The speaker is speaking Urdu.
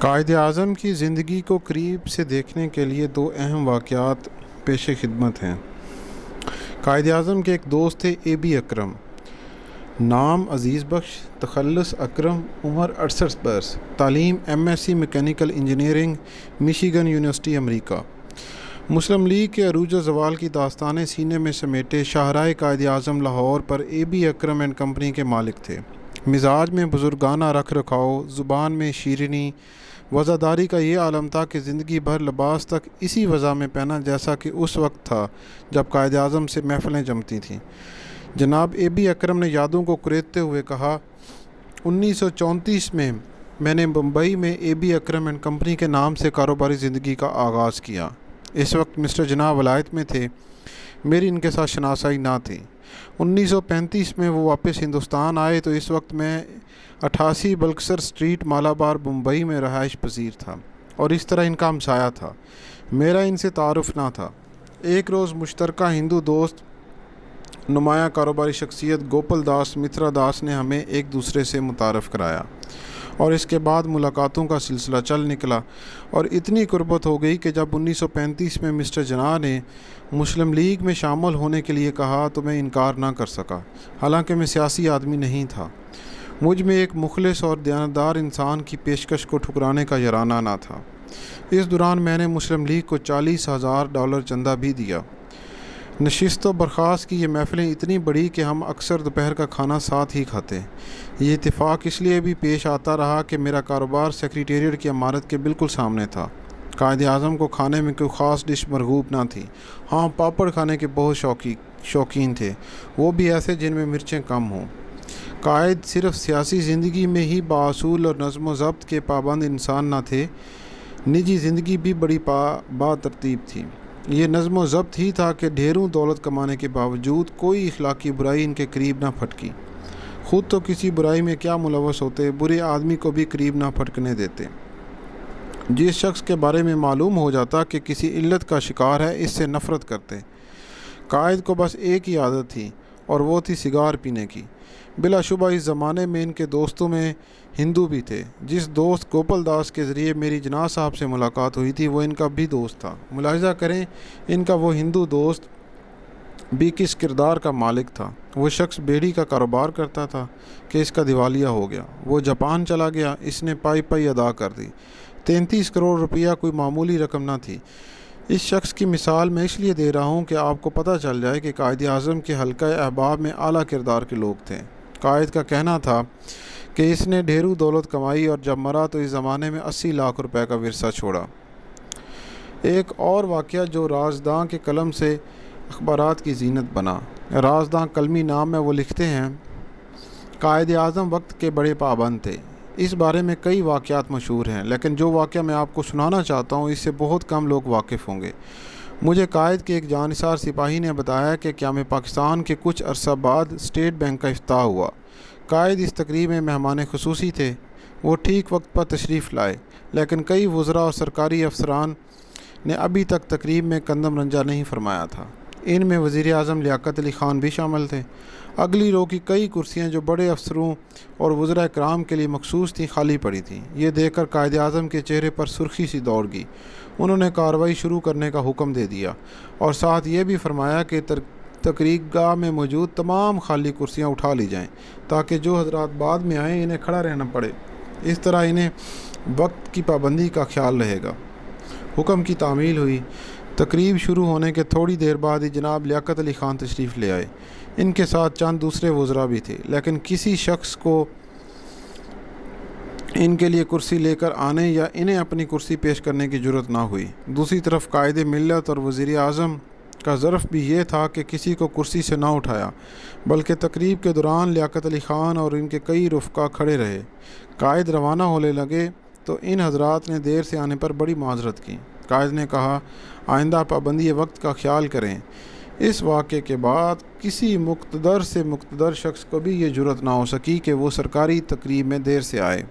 قائد اعظم کی زندگی کو قریب سے دیکھنے کے لیے دو اہم واقعات پیش خدمت ہیں۔ قائد اعظم کے ایک دوست تھے اے بی اکرم، نام عزیز بخش، تخلص اکرم، عمر 68 برس، تعلیم MSc میکینیکل انجینئرنگ، میشیگن یونیورسٹی امریکہ۔ مسلم لیگ کے عروج و زوال کی داستانیں سینے میں سمیٹے شاہراہ قائد اعظم لاہور پر اے بی اکرم اینڈ کمپنی کے مالک تھے۔ مزاج میں بزرگانہ رکھ رکھاؤ، زبان میں شیرینی، وزاداری کا یہ عالم تھا کہ زندگی بھر لباس تک اسی وضع میں پہنا جیسا کہ اس وقت تھا جب قائد اعظم سے محفلیں جمتی تھیں۔ جناب اے بی اکرم نے یادوں کو کریدتے ہوئے کہا، 1934 میں نے بمبئی میں اے بی اکرم اینڈ کمپنی کے نام سے کاروباری زندگی کا آغاز کیا۔ اس وقت مسٹر جناح ولایت میں تھے، میری ان کے ساتھ شناسائی نہ تھی۔ 1935 میں وہ واپس ہندوستان آئے تو اس وقت میں 88 بلکسر اسٹریٹ مالابار بمبئی میں رہائش پذیر تھا اور اس طرح ان کا ہمسایہ تھا۔ میرا ان سے تعارف نہ تھا۔ ایک روز مشترکہ ہندو دوست، نمایاں کاروباری شخصیت گوپل داس مترا داس نے ہمیں ایک دوسرے سے متعارف کرایا اور اس کے بعد ملاقاتوں کا سلسلہ چل نکلا اور اتنی قربت ہو گئی کہ جب 1935 میں مسٹر جناح نے مسلم لیگ میں شامل ہونے کے لیے کہا تو میں انکار نہ کر سکا، حالانکہ میں سیاسی آدمی نہیں تھا۔ مجھ میں ایک مخلص اور دیانتدار انسان کی پیشکش کو ٹھکرانے کا یرانہ نہ تھا۔ اس دوران میں نے مسلم لیگ کو $40,000 چندہ بھی دیا۔ نشست و برخاست کی یہ محفلیں اتنی بڑی کہ ہم اکثر دوپہر کا کھانا ساتھ ہی کھاتے۔ یہ اتفاق اس لیے بھی پیش آتا رہا کہ میرا کاروبار سیکریٹریٹ کی عمارت کے بالکل سامنے تھا۔ قائد اعظم کو کھانے میں کوئی خاص ڈش مرغوب نہ تھی، ہاں پاپڑ کھانے کے بہت شوقین تھے، وہ بھی ایسے جن میں مرچیں کم ہوں۔ قائد صرف سیاسی زندگی میں ہی بااصول اور نظم و ضبط کے پابند انسان نہ تھے، نجی زندگی بھی بڑی با ترتیب تھی۔ یہ نظم و ضبط ہی تھا کہ ڈھیروں دولت کمانے کے باوجود کوئی اخلاقی برائی ان کے قریب نہ پھٹکی۔ خود تو کسی برائی میں کیا ملوث ہوتے، برے آدمی کو بھی قریب نہ پھٹکنے دیتے۔ جس شخص کے بارے میں معلوم ہو جاتا کہ کسی علت کا شکار ہے، اس سے نفرت کرتے۔ قائد کو بس ایک ہی عادت تھی اور وہ تھی سگار پینے کی۔ بلا شبہ اس زمانے میں ان کے دوستوں میں ہندو بھی تھے۔ جس دوست گوپل داس کے ذریعے میری جناح صاحب سے ملاقات ہوئی تھی وہ ان کا بھی دوست تھا۔ ملاحظہ کریں ان کا وہ ہندو دوست بھی کس کردار کا مالک تھا۔ وہ شخص بیڑی کا کاروبار کرتا تھا کہ اس کا دیوالیہ ہو گیا۔ وہ جاپان چلا گیا، اس نے پائی ادا کر دی۔ 33 کروڑ روپیہ کوئی معمولی رقم نہ تھی۔ اس شخص کی مثال میں اس لیے دے رہا ہوں کہ آپ کو پتہ چل جائے کہ قائد اعظم کے حلقہ احباب میں اعلیٰ کردار کے لوگ تھے۔ قائد کا کہنا تھا کہ اس نے ڈھیروں دولت کمائی اور جب مرا تو اس زمانے میں 80 لاکھ روپے کا ورثہ چھوڑا۔ ایک اور واقعہ جو رازداں کے قلم سے اخبارات کی زینت بنا۔ رازداں قلمی نام میں وہ لکھتے ہیں، قائد اعظم وقت کے بڑے پابند تھے۔ اس بارے میں کئی واقعات مشہور ہیں، لیکن جو واقعہ میں آپ کو سنانا چاہتا ہوں اس سے بہت کم لوگ واقف ہوں گے۔ مجھے قائد کے ایک جانثار سپاہی نے بتایا کہ قیام پاکستان کے کچھ عرصہ بعد اسٹیٹ بینک کا افتتاح ہوا۔ قائد اس تقریب میں مہمان خصوصی تھے۔ وہ ٹھیک وقت پر تشریف لائے، لیکن کئی وزراء اور سرکاری افسران نے ابھی تک تقریب میں قدم رنجہ نہیں فرمایا تھا۔ ان میں وزیر اعظم لیاقت علی خان بھی شامل تھے۔ اگلی رو کی کئی کرسیاں جو بڑے افسروں اور وزراء کرام کے لیے مخصوص تھیں خالی پڑی تھیں۔ یہ دیکھ کر قائد اعظم کے چہرے پر سرخی سی دوڑ گئی۔ انہوں نے کارروائی شروع کرنے کا حکم دے دیا اور ساتھ یہ بھی فرمایا کہ تقریب گاہ میں موجود تمام خالی کرسیاں اٹھا لی جائیں تاکہ جو حضرات بعد میں آئیں انہیں کھڑا رہنا پڑے، اس طرح انہیں وقت کی پابندی کا خیال رہے گا۔ حکم کی تعمیل ہوئی۔ تقریب شروع ہونے کے تھوڑی دیر بعد ہی جناب لیاقت علی خان تشریف لے آئے۔ ان کے ساتھ چند دوسرے وزراء بھی تھے، لیکن کسی شخص کو ان کے لیے کرسی لے کر آنے یا انہیں اپنی کرسی پیش کرنے کی جرت نہ ہوئی۔ دوسری طرف قائد ملت اور وزیر اعظم کا ظرف بھی یہ تھا کہ کسی کو کرسی سے نہ اٹھایا، بلکہ تقریب کے دوران لیاقت علی خان اور ان کے کئی رفقا کھڑے رہے۔ قائد روانہ ہونے لگے تو ان حضرات نے دیر سے آنے پر بڑی معذرت کی۔ قائد نے کہا، آئندہ پابندی وقت کا خیال کریں۔ اس واقعے کے بعد کسی مقتدر سے مقتدر شخص کو بھی یہ جرت نہ ہو سکی کہ وہ سرکاری تقریب میں دیر سے آئے۔